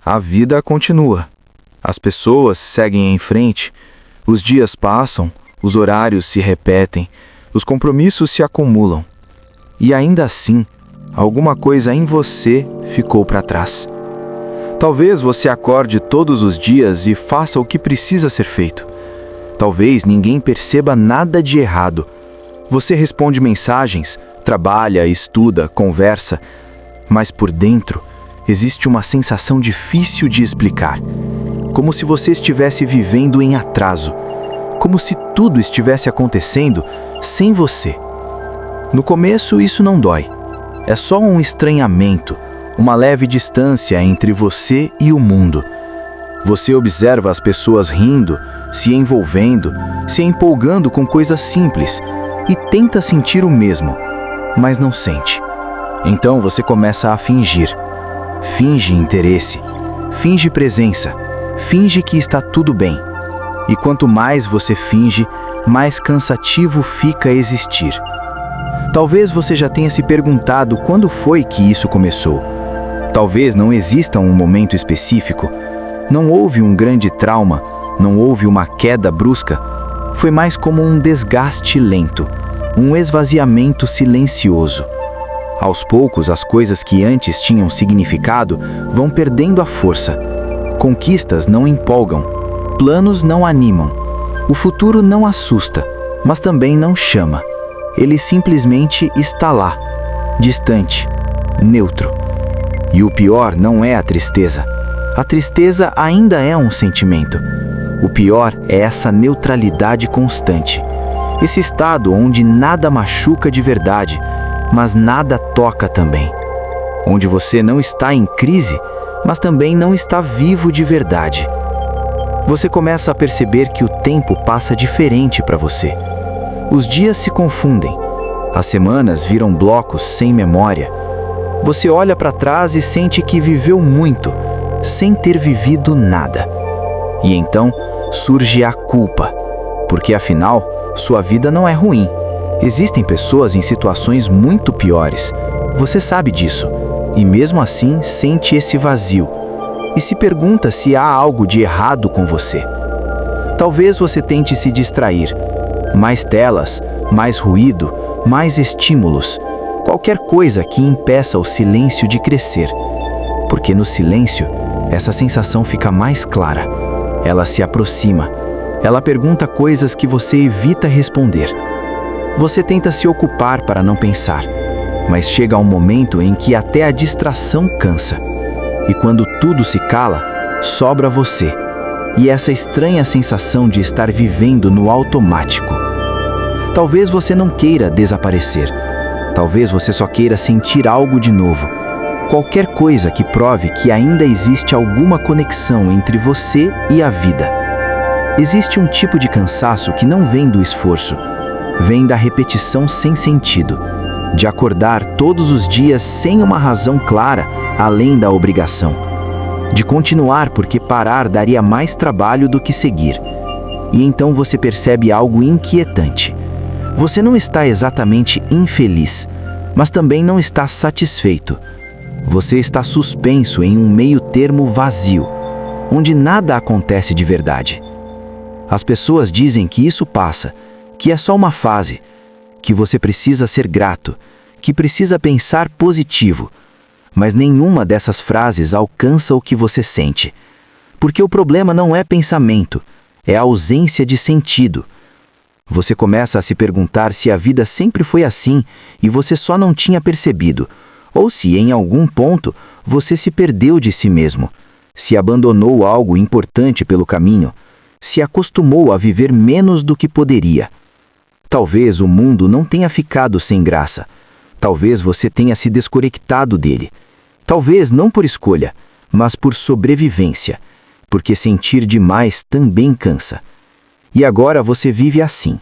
A vida continua. As pessoas seguem em frente, os dias passam, os horários se repetem, os compromissos se acumulam. E ainda assim, alguma coisa em você ficou para trás. Talvez você acorde todos os dias e faça o que precisa ser feito. Talvez ninguém perceba nada de errado. Você responde mensagens, trabalha, estuda, conversa, mas por dentro existe uma sensação difícil de explicar. Como se você estivesse vivendo em atraso. Como se tudo estivesse acontecendo sem você. No começo isso não dói. É só um estranhamento, uma leve distância entre você e o mundo. Você observa as pessoas rindo, se envolvendo, se empolgando com coisas simples e tenta sentir o mesmo, mas não sente. Então você começa a fingir. Finge interesse, finge presença, finge que está tudo bem. E quanto mais você finge, mais cansativo fica existir. Talvez você já tenha se perguntado quando foi que isso começou. Talvez não exista um momento específico. Não houve um grande trauma, não houve uma queda brusca. Foi mais como um desgaste lento, um esvaziamento silencioso. Aos poucos, as coisas que antes tinham significado vão perdendo a força. Conquistas não empolgam, planos não animam. O futuro não assusta, mas também não chama. Ele simplesmente está lá, distante, neutro. E o pior não é a tristeza. A tristeza ainda é um sentimento. O pior é essa neutralidade constante. Esse estado onde nada machuca de verdade, mas nada toca também. Onde você não está em crise, mas também não está vivo de verdade. Você começa a perceber que o tempo passa diferente para você. Os dias se confundem. As semanas viram blocos sem memória. Você olha para trás e sente que viveu muito, sem ter vivido nada. E então surge a culpa, porque afinal, sua vida não é ruim. Existem pessoas em situações muito piores. Você sabe disso, e mesmo assim sente esse vazio. E se pergunta se há algo de errado com você. Talvez você tente se distrair. Mais telas, mais ruído, mais estímulos. Qualquer coisa que impeça o silêncio de crescer. Porque no silêncio, essa sensação fica mais clara. Ela se aproxima. Ela pergunta coisas que você evita responder. Você tenta se ocupar para não pensar. Mas chega um momento em que até a distração cansa. E quando tudo se cala, sobra você. E essa estranha sensação de estar vivendo no automático. Talvez você não queira desaparecer. Talvez você só queira sentir algo de novo. Qualquer coisa que prove que ainda existe alguma conexão entre você e a vida. Existe um tipo de cansaço que não vem do esforço. Vem da repetição sem sentido. De acordar todos os dias sem uma razão clara, além da obrigação. De continuar porque parar daria mais trabalho do que seguir. E então você percebe algo inquietante. Você não está exatamente infeliz, mas também não está satisfeito. Você está suspenso em um meio termo vazio, onde nada acontece de verdade. As pessoas dizem que isso passa, que é só uma fase, que você precisa ser grato, que precisa pensar positivo. Mas nenhuma dessas frases alcança o que você sente. Porque o problema não é pensamento, é a ausência de sentido. Você começa a se perguntar se a vida sempre foi assim e você só não tinha percebido, ou se em algum ponto você se perdeu de si mesmo, se abandonou algo importante pelo caminho, se acostumou a viver menos do que poderia. Talvez o mundo não tenha ficado sem graça. Talvez você tenha se desconectado dele. Talvez não por escolha, mas por sobrevivência, porque sentir demais também cansa. E agora você vive assim,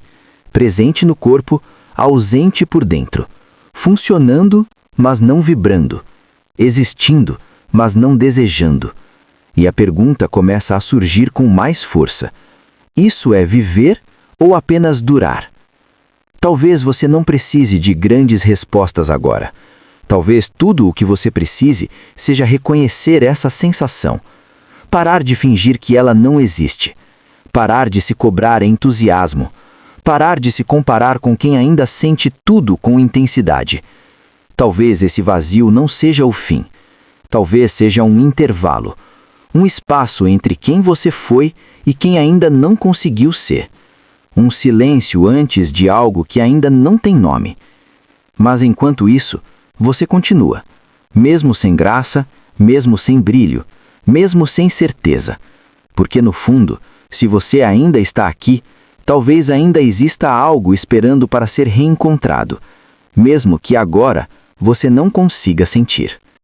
presente no corpo, ausente por dentro, funcionando, mas não vibrando, existindo, mas não desejando. E a pergunta começa a surgir com mais força. Isso é viver ou apenas durar? Talvez você não precise de grandes respostas agora. Talvez tudo o que você precise seja reconhecer essa sensação. Parar de fingir que ela não existe. Parar de se cobrar entusiasmo. Parar de se comparar com quem ainda sente tudo com intensidade. Talvez esse vazio não seja o fim. Talvez seja um intervalo. Um espaço entre quem você foi e quem ainda não conseguiu ser. Um silêncio antes de algo que ainda não tem nome. Mas enquanto isso, você continua. Mesmo sem graça, mesmo sem brilho, mesmo sem certeza. Porque no fundo, se você ainda está aqui, talvez ainda exista algo esperando para ser reencontrado, mesmo que agora você não consiga sentir.